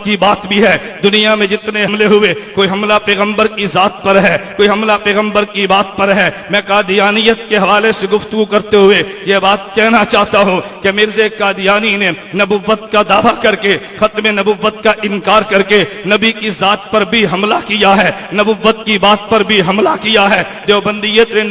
नबुव्वत की बात भी है। दुनिया में जितने हमले हुए, कोई हमला पैगंबर की जात पर है, कोई हमला पैगंबर की बात पर है। मैं कादियानियत के हवाले से गुफ्तगू करते हुए ये बात कहना चाहता हूँ कि मिर्ज़ा कादियानी ने नबुव्वत का दावा करके, खत्म नबुव्वत का इनकार करके नबी की जात पर भी हमला किया है, नबुव्वत की बात पर भी हमला किया है। देवबंदियत ने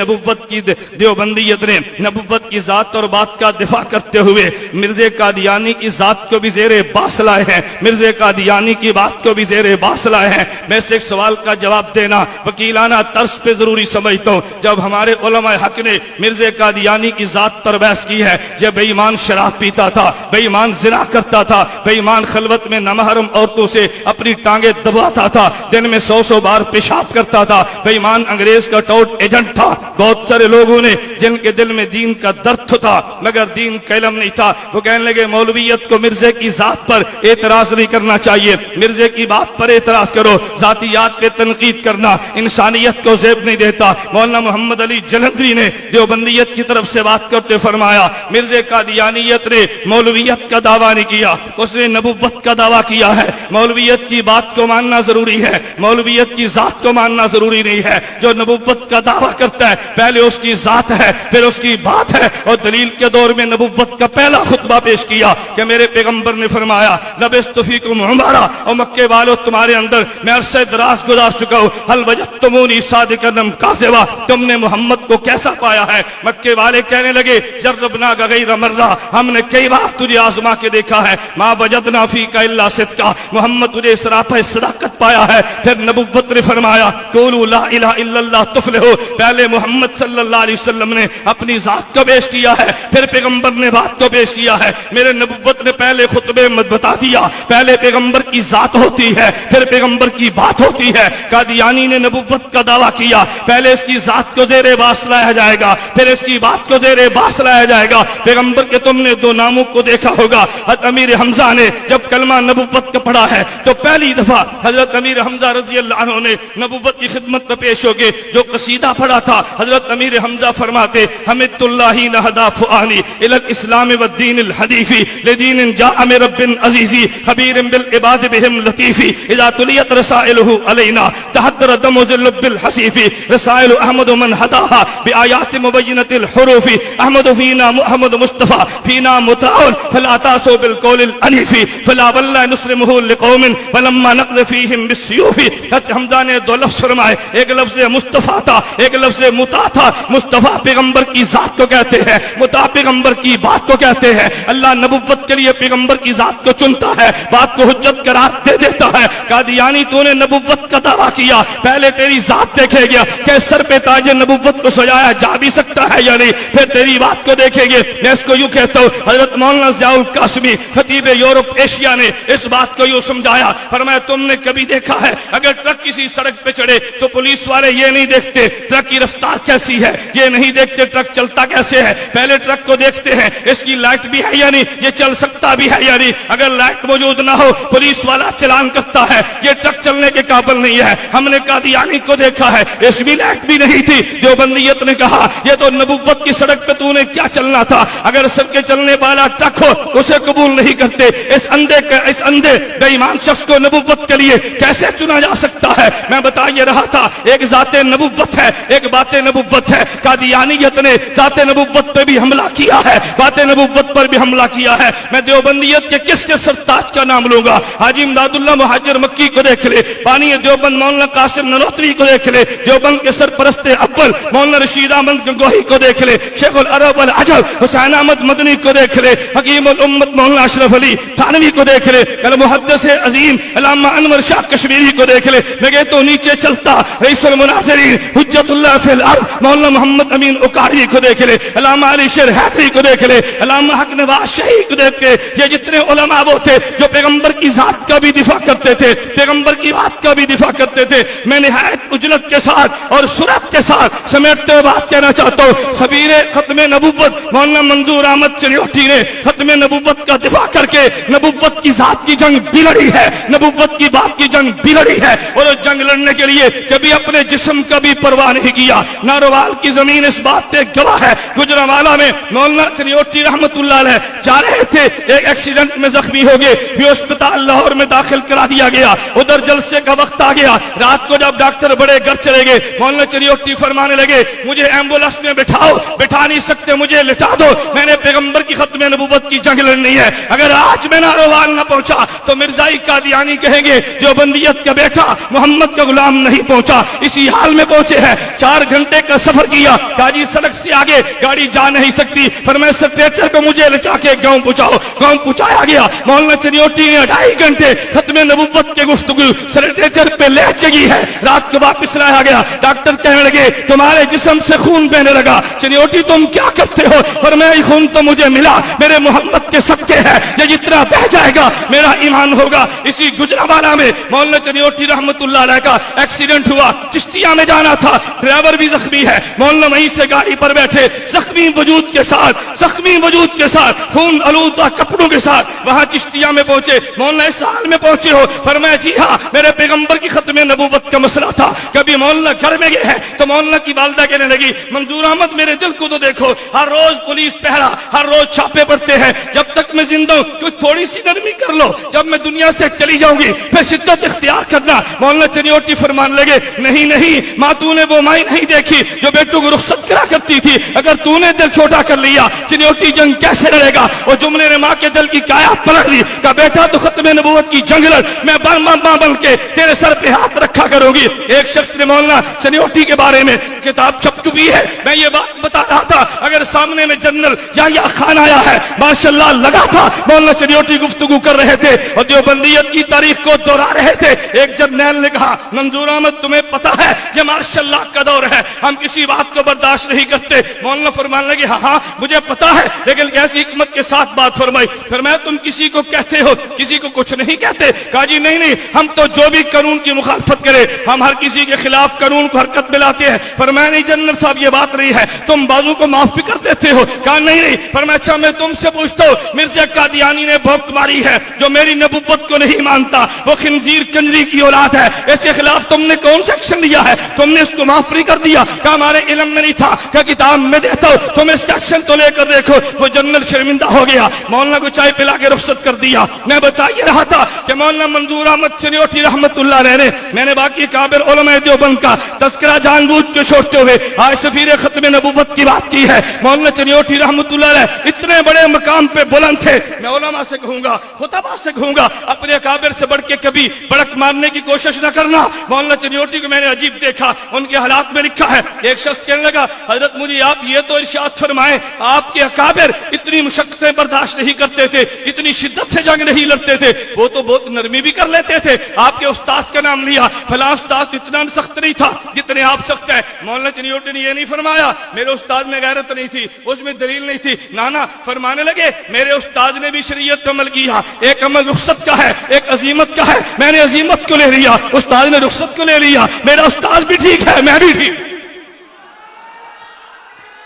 नबुव्वत की जात और बात का दिफा करते हुए मिर्ज़ा कादियानी की जात को भी ज़ेरे बास लाए हैं, मिर्ज़ा कादियानी की बात को भी ज़ेरे बास लाए हैं। मैं से एक सवाल का जवाब देना वकीलाना तर्ज पे जरूरी समझता हूँ। जब हमारे उलमा हक ने मिर्ज़ा कादियानी की जात पर बहस की है, जब बेईमान शराब पीता था, बेईमान जिना करता था, बेईमान खलवत में नमहरम औरतों से अपनी टांगे दबाता था, दिन में 100 बार पेशाब करता था, बेईमान अंग्रेज का टॉट एजेंट था। बहुत सारे लोगों ने जिनके दिल में दीन का दर्द था मगर दीन का इल्म नहीं था, वो कहने लगे मौलवियत को मिर्ज़ा की जात पर एतराज नहीं करना चाहिए, मिर्ज़ा की बात पर एतराज करो, जातियात पे तनकीद करना इंसानियत को ज़ेब नहीं देता। मौलाना मोहम्मद अली जलंधरी ने देवबंदियत की तरफ से बात करते फरमाया मिर्ज़ा कादियानियत ने मौलवियत का दावा नहीं किया, उसने नबुव्वत का दावा किया है। मौलवियत की बात को मानना जरूरी है, मौलवियत की जात को मानना जरूरी नहीं है। जो नबुव्वत का दावा करता है पहले उसकी जात है फिर उसकी बात है। और दलील के दौर में नबुव्वत का पहला खुतबा पेश किया कि मेरे पैगंबर ने फरमाया लबिस्तु फीकुम उमरा, और मक्के वालों तुम्हारे अंदर मैं अरसे दराज गुजार चुका हूँ, हल वजदतुमूनी सादिकन काज़िबा, तुमने मोहम्मद को कैसा पाया है? मक्के वाले कहने लगे जर्रबना गैर मर्रा, हमने कई बार तुझे आजमा के देखा है, मा वजदना फीका इल्ला सिद्का, मोहम्मद तुझे सरापा सदाकत पाया है। फिर नबुव्वत ने फरमाया क़ूलू ला इलाहा इल्लल्लाह तुफ़लिहू, पहले मोहम्मद सल्लल्लाहु अलैहि वसल्लम ने अपनी जात को पेश किया है, फिर पैगंबर ने बात को पेश किया है। मेरे नबुव्वत ने पहले खुतबे में बता दिया पहले पैगंबर की जात होती है फिर पैगंबर की बात होती है। कादियानी ने नबुव्वत का दावा किया पहले इसकी जात को ज़ेरे बास लाया जाएगा फिर इसकी बात को ज़ेरे बास लाया जाएगा। पैगंबर के तुमने दो नामों को देखा होगा। हज़रत अमीर हमजा ने जब कलमा नबुव्वत का पढ़ा है तो पहली दफा हजरत अमीर हमजा रज़ी अल्लाह अन्हु ने नबुव्वत की खिदमत में पेश होके जो कसीदा पढ़ा था, हजरत अमीर हमजा फरमाते हमिदुल्लाही नहदा फुआनी इलल इस्लाम व दीनिल हदीफी लिदीन जाअ मिन रब्बिन अजीजी खबीरिन बिल इबाद बिहिम लतीफी इज़ा तुलियत रसाइलुहु अलैना तहद्दर दमु ज़िल बिल हसीफी रसाइल अहमद मन हदाहा बिआयात मुबय्यनतिल हुरूफी अहमद फीना मुहम्मद मुस्तफा फीना मुताउन फला तासु बिल कौलिल अनीफी फला वल्ला नुस्लिमुहु लिकौमिन फलम्मा नक़ज़ फीहिम बिस्सयूफी। हज़रत हमजा ने दो लफ्ज़ फरमाए, एक लफ्ज़ मुस्तफा था एक लफ्ज़ मुता था। मुस्तफा पैगंबर की जात को कहते हैं, मुता पैगंबर की बात को कहते हैं। अल्लाह नबुव्वत के लिए पैगंबर की जात को चुनता है, बात को हुज्जत करार दे देता है। कादियानी तूने नबुव्वत का दावा किया पहले तेरी जात देखे गया कि सर पे ताज नबुव्वत को सजाया जा भी सकता है या नहीं, फिर तेरी बात को देखेंगे। मैं इसको यूं कहता हूँ हजरत मौलाना ज़ियाउल कासिमी खतीब यूरोप एशिया ने इस बात को यूं समझाया, फरमाया तुमने कभी देखा है अगर ट्रक किसी सड़क पे चढ़े तो पुलिस वाले ये नहीं देखते ट्रक की रफ्तार कैसी है, ये नहीं देखते ट्रक चलता कैसे है, पहले ट्रक को देखते हैं इसकी लाइट भी है या नहीं, ये चल सकता भी है या नहीं। अगर लाइट मौजूद ना हो पुलिस वाला चलान करता है ये ट्रक चलने के काबिल नहीं है। हमने कादियानी को देखा है इसमें लाइट भी नहीं थी। देवबंदियत ने कहा ये तो नबुव्वत की सड़क पे तूने क्या चलना था, अगर सड़क के चलने वाला ट्रक हो उसे कबूल नहीं करते। इस अंधे बेईमान शख्स को नबुव्वत के लिए कैसे चुना जा सकता है? मैं बता ये रहा था एक जाते नबुव्वत है एक बातें नबुव्वत है। कादियानियत ने जाते नबुव्वत पे भी हमला किया है, बातें नबुव्वत पर भी हमला किया है। मैं देवबंदियत के किसके सरताज का नाम लूंगा? हाजी इमदादुल्लाह मुहाजिर मक्की को देख ले, बानी देवबंद मौलाना कासिम ननोतवी को देख ले, देवबंद के सरपरस्त अव्वल मौलाना रशीद अहमद गंगोही को देख ले, शेखुल अरब वल अजब हुसैन अहमद मदनी को देख ले, हकीमुल उम्मत मौलाना अशरफ अली थानवी को देख ले, कल मुहद्दिस अजीम अल्लामा अनवर शाह कश्मीरी को देख ले। मैं तो नीचे चलता रईसुल मुनाज़िरीन हुज्जतुल्लाह फिल अर्द मौलाना मोहम्मद अमीन उकारी को देख ले, अल्लामा अली शेर हैदरी को देख ले, अल्लामा हक नवाज शही को देख के ये जितने उलमा वो थे जो पैगंबर की जात का भी दिफा करते थे, पैगंबर की बात का भी दिफा करते थे। ہوئے میں نہایت اجلت کے ساتھ اور سرعت کے ساتھ سمیٹتے ہوئے بات کہنا چاہتا ہوں. سفیر ختم نبوت مولانا منظور احمد چنیوٹی نے ختم نبوت کا دفاع کر کے نبوت کی ذات کی جنگ بھی لڑی ہے, نبوت کی بات کی جنگ بھی لڑی ہے, اور اس جنگ لڑنے کے لیے کبھی اپنے جسم کا بھی پرواہ نہیں کیا. ناروال کی زمین اس بات پہ گواہ ہے. گجرانوالہ میں مولانا چنیوٹی رحمت اللہ علیہ جا رہے تھے, ایک ایکسیڈنٹ میں زخمی ہو گئے, بھی ہسپتال لاہور میں داخل کرا دیا گیا. ادھر جلسے کا وقت آ گیا, رات کو جب ڈاکٹر بڑے گھر چلے گئے, مولانا چنیوٹی فرمانے لگے مجھے ایمبولینس میں بٹھاؤ, بٹھا نہیں سکتے مجھے لٹا دو, میں نے پیغمبر کی ختم نبوت کی جنگ لڑنی ہے. اگر آج میں ناروال نہ پہنچا تو مرزائی قادیانی کہیں گے دیوبندیت کا بیٹا محمد کا غلام نہیں پہنچا. اسی حال میں پہنچے ہیں. 4 گھنٹے کا سفر کیا, کاجی سڑک سے آگے گاڑی جا نہیں سکتی, فرمایا سٹریچر پہ مجھے لچا کے گاؤں پہنچاؤ. گاؤں پہنچایا گیا. مولانا چنیوٹی نے 2.5 گھنٹے ختم نبوت کے گفتگو سٹریچر پہ لیٹ گئی ہے. رات کو واپس لایا گیا. ڈاکٹر کہنے لگے تمہارے جسم سے خون بہنے لگا. چنیوٹی تم کیا کرتے ہو؟ فرمایا یہ خون تو مجھے ملا, میرے محمد کے صدقے ہے, یہ جتنا بہ جائے گا میرا ایمان ہوگا. اسی گجرانوالہ میں مولانا چنیوٹی رحمت اللہ علیہ کا ایکسیڈنٹ ہوا. چشتیہ میں جانا تھا, ڈرائیور بھی زخمی ہے. مولانا وہیں سے گاڑی پر بیٹھے زخمی وجود کے ساتھ, زخمی وجود کے ساتھ, خون آلودہ کپڑوں کے ساتھ وہاں چشتیہ میں پہنچے. مولانا اس حال میں پہنچے ہو؟ فرمایا جی ہاں, میرے پیغمبر کی ختم نبوت کا مسئلہ تھا. کبھی مولانا گھر میں گئے ہیں تو مولانا کی والدہ کہنے لگی منظور احمد میرے دل کو تو دیکھو, ہر روز پولیس پہرا, ہر روز چھاپے پڑتے ہیں, جب تک میں زندہ ہوں کوئی تھوڑی سی نرمی کر لو, جب میں دنیا سے چلی جاؤں گی پھر شدت اختیار کرنا. مولانا چنیوٹی فرمان لگے نہیں نہیں ماں تو نے وہ مائی نہیں دیکھی جو بیٹوں کو رخصت کرا کرتی تھی, اگر تو نے دل چھوٹا کر لیا چنیوٹی جنگ کیسے لڑے گا؟ وہ جملے نے ماں کے دل کی کایا پلٹ دی. کہا بیٹا تو ختم نبوت کی جنگ لڑ, میں ماں بن کے تیرے سر پہ ہاتھ رکھا کروں گی. ایک شخص نے مولانا چنیوٹی کے بارے میں کتاب چھپ چکی ہے, میں یہ بات بتا رہا تھا, اگر سامنے میں جنرل یا خان آیا ہے ماشاءاللہ لگا تھا مولانا چنیوٹی گفتگو کر رہے تھے اور دیوبندیت کی تاریخ کو دہرا رہے تھے. ایک جرنیل نے کہا منظور احمد تمہیں پتا ہے یہ ماشاءاللہ کا دور ہے, ہم کسی بات کو برداشت نہیں کرتے. مولانا فرمان لگے ہاں مجھے پتا ہے, لیکن کیسی حکمت کے ساتھ بات فرمائی. فرمایا تم کسی کو کہتے ہو کسی کو کچھ نہیں کہتے؟ کہا جی نہیں نہیں, ہم تو جو بھی قانون کی مخالفت کرے ہم ہر کسی کے خلاف قانون کو حرکت میں لاتے ہیں. فرمایا نہیں جنرل صاحب یہ بات نہیں ہے, تم بازو کو معاف بھی کر دیتے ہو. کہا نہیں نہیں. فرمایا اچھا میں تم سے پوچھتا ہوں, مرزا قادیانی نے بھوک ماری ہے, جو میری نبوت کو نہیں مانتا وہ خنزیر کنجری کی اولاد ہے, اس کے خلاف تم نے کون سا ایکشن لیا ہے؟ تم نے اس کو معاف نہیں کر دیا. کہا ہمارے علم میں نہیں تھا, کہ کتاب میں دیتا ہوں, تم اس کا ایکشن تو لے کر دیکھو. وہ جنرل شرمندہ ہو گیا, مولانا کو چائے پلا کے رخصت کر دیا. میں بتا یہ رہا تھا کہ مولانا منظور احمد چنیوٹی رحمت اللہ علیہ نے, میں نے باقی کابر علماء دیوبند کا تذکرہ جان بوجھ کے چھوڑتے ہوئے آج سفیر ختم نبوت کی بات کی ہے. مولانا چنیوٹی رحمت اللہ علیہ اتنے بڑے مقام پہ بلند تھے, میں علماء سے کہوں گا, خطباء سے کہوں گا, اپنے کابر سے بڑھ کے کبھی بڑک مارنے کی کوشش نہ کرنا. مولانا چنیوٹی کو میں نے عجیب دیکھا, ان کے حالات میں لکھا ہے. ایک شخص کہنے لگا حضرت مجھے آپ یہ تو ارشاد فرمائیں, آپ کے اکابر اتنی مشقتیں برداشت نہیں کرتے تھے, اتنی شدت سے جنگ نہیں لڑتے تھے, وہ تو بہت نرمی بھی کر لیتے تھے. آپ کے استاذ کا نام لیا, فلاں استاذ اتنا سخت نہیں تھا جتنے آپ سخت ہیں. مولانا چنیوٹی نے یہ نہیں فرمایا میرے استاد میں غیرت نہیں تھی, اس میں دلیل نہیں تھی, نانا فرمانے لگے میرے استاد نے بھی شریعت پر عمل کیا, ایک عمل رخصت کا ہے, ایک عزیمت کا ہے, میں نے عزیمت کو لے لیا, استاد نے رخصت کو لے لیا, میرا استاد بھی ٹھیک ہے میں بھی ٹھیک.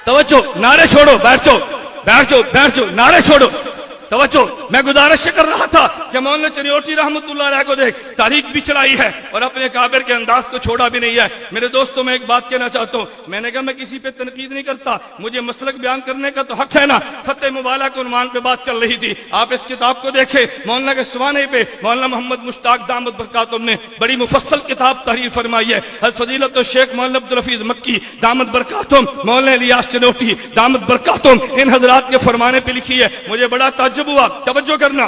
توجہ, نعرے چھوڑو, بیٹھ جاؤ بیٹھ جاؤ بیٹھ جاؤ, نعرے چھوڑو. توجہ, میں گزارش کر رہا تھا کہ مولانا چنیوٹی رحمت اللہ علیہ کو دیکھ تاریخ بھی چلائی ہے اور اپنے کابر کے انداز کو چھوڑا بھی نہیں ہے. میرے دوستوں میں ایک بات کہنا چاہتا ہوں, میں نے کہا میں کسی پہ تنقید نہیں کرتا, مجھے مسلک بیان کرنے کا تو حق ہے نا. فتح مبالہ کے عنوان پہ بات چل رہی تھی, آپ اس کتاب کو دیکھیں. مولانا کے سوانے پہ مولانا محمد مشتاق دامت برکاتہم نے بڑی مفصل کتاب تحریر فرمائی ہے. حضرت فضیلت الشیخ مولانا عبدالحفیظ مکی دامت برکاتہم, مولانا الیاس چنوٹی دامت برکاتہم, ان حضرات کے فرمانے پہ لکھی ہے. مجھے بڑا تعجب ہوا. توجہ کرنا,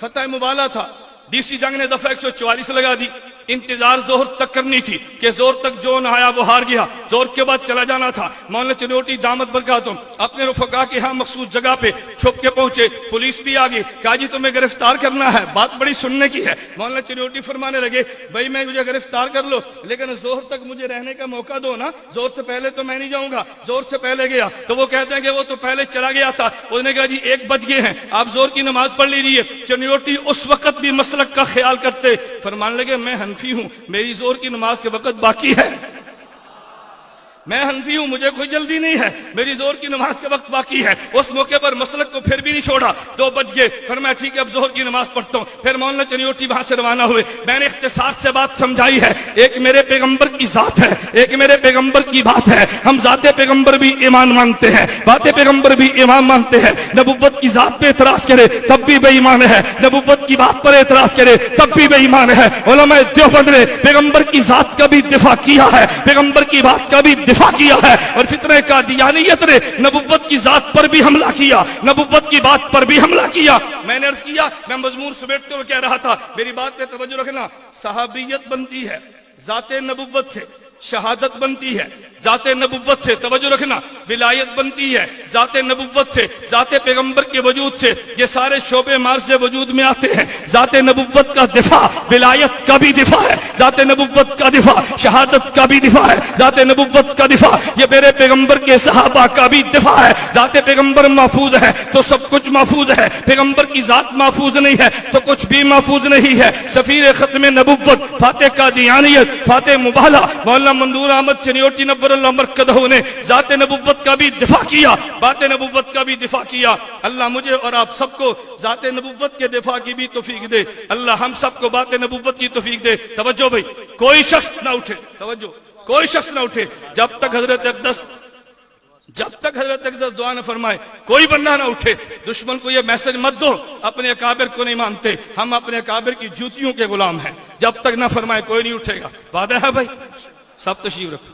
فتح مبالہ تھا, ڈی سی جنگ نے دفعہ 144 لگا دی, انتظار زہر تک کرنی تھی کہ زہر تک جو نہ آیا وہ ہار گیا. जोर के बाद चला जाना था। मौलाना चनियोटी दामद बरकातुहू अपने रफ़क़ा के यहाँ मखसूस जगह पे छुप के पहुंचे, पुलिस भी आ गई, कहा जी तुम्हें गिरफ्तार करना है, बात बड़ी सुनने की है। मौलाना चनियोटी फरमाने लगे भाई मैं मुझे गिरफ्तार कर लो लेकिन जोहर तक मुझे रहने का मौका दो ना, जोहर से पहले तो मैं नहीं जाऊंगा। जोहर से पहले गया तो वो कहते हैं कि वो तो पहले चला गया था। उसने कहा जी 1 बज गए हैं, आप जोहर की नमाज पढ़ लीजिए। चनियोटी उस वक्त भी मसलक का ख्याल करते, फरमाने लगे मैं हनफी हूं, मेरी जोहर की नमाज के वक्त बाकी है, मैं हनफी हूं, मुझे कोई जल्दी नहीं है, मेरी जोहर की नमाज के वक्त बाकी है। उस मौके पर मसलक को फिर भी नहीं छोड़ा। 2 बज गए, फिर मैं ठीक है अब जोहर की नमाज पढ़ता हूं। फिर मौलाना चनियोटी वहां से रवाना हुए। मैंने इख्तिसार से बात समझाई है, एक मेरे पैगंबर की जात है, एक मेरे पैगंबर की बात है। हम जाते पैगंबर भी ईमान मानते हैं, बातें पैगंबर भी ईमान मानते हैं। नबुव्वत की जात पे एतराज करे तब भी बेईमान है, नबुव्वत की बात पर एतराज करे तब भी बेईमान है। उलमा देवबंद ने पैगंबर की जात का भी दिफा किया है, पैगंबर की बात का भी दिफा किया है, और फितने कादियानियत ने नबुव्वत की जात पर भी हमला किया, नबुव्वत की बात पर भी हमला किया। मैंने अर्ज किया, मैं मजमून समेटते हुए कह रहा था, मेरी बात पे तवज्जो रखना, सहाबियत बनती है जाते नबुव्वत से, शहादत बनती है जाते नबुव्वत से, तवज्जो रखना, विलायत बनती है जाते नबुव्वत से, जाते पैगंबर के वजूद से। ये सारे शोबे मार से वजूद में आते हैं। जाते नबुव्वत का दिफा विलायत का भी दिफा है, जाते नबुव्वत का दिफा शहादत का भी दिफा है, जाते नबुव्वत का दिफा ये मेरे पैगंबर के सहाबा का भी दिफा है। जाते पैगंबर महफूज है तो सब कुछ महफूज है, पैगंबर की जात महफूज नहीं है तो कुछ भी महफूज नहीं है। सफीर खत्म नबुव्वत फातेह कादियानियत फातेह मुबाला मौलाना मंदूर अहमद चनियोटी नव्वरल्लाह मरकज़हू ने जाते नबुव्वत का भी दिफा किया, बातें नबुव्वत का भी दिफा किया। अल्लाह मुझे और आप सबको जाते नबुव्वत के दिफा की भी तौफीक दे, अल्लाह हम सबको बातें नबुव्वत की तौफीक दे। तवज्जो भाई, कोई शख्स ना उठे, तवज्जो, कोई शख्स ना उठे जब तक हजरत अक़दस दुआ न फरमाए, कोई बंदा ना उठे। दुश्मन को ये मैसेज मत दो अपने अकाबिर को नहीं मानते, हम अपने अकाबिर की जूतियों के गुलाम हैं, जब तक ना फरमाए कोई नहीं उठेगा। वादा है भाई, सब तशरीफ रखो।